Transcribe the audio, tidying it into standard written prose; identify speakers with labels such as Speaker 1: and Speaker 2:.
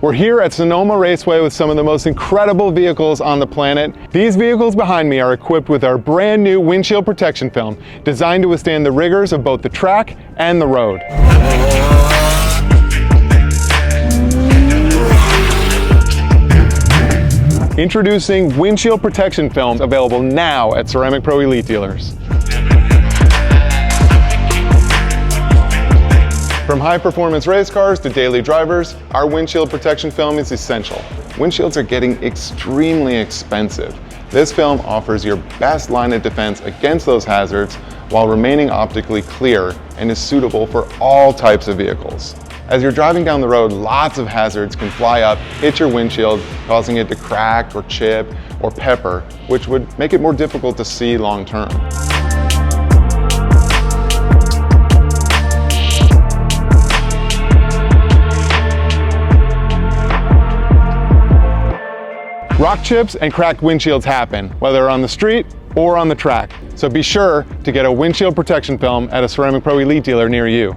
Speaker 1: We're here at Sonoma Raceway with some of the most incredible vehicles on the planet. These vehicles behind me are equipped with our brand new windshield protection film, designed to withstand the rigors of both the track and the road. Introducing windshield protection film, available now at Ceramic Pro Elite dealers. From high-performance race cars to daily drivers, our windshield protection film is essential. Windshields are getting extremely expensive. This film offers your best line of defense against those hazards while remaining optically clear and is suitable for all types of vehicles. As you're driving down the road, lots of hazards can fly up, hit your windshield, causing it to crack or chip or pepper, which would make it more difficult to see long term. Rock chips and cracked windshields happen, whether on the street or on the track. So be sure to get a windshield protection film at a Ceramic Pro Elite dealer near you.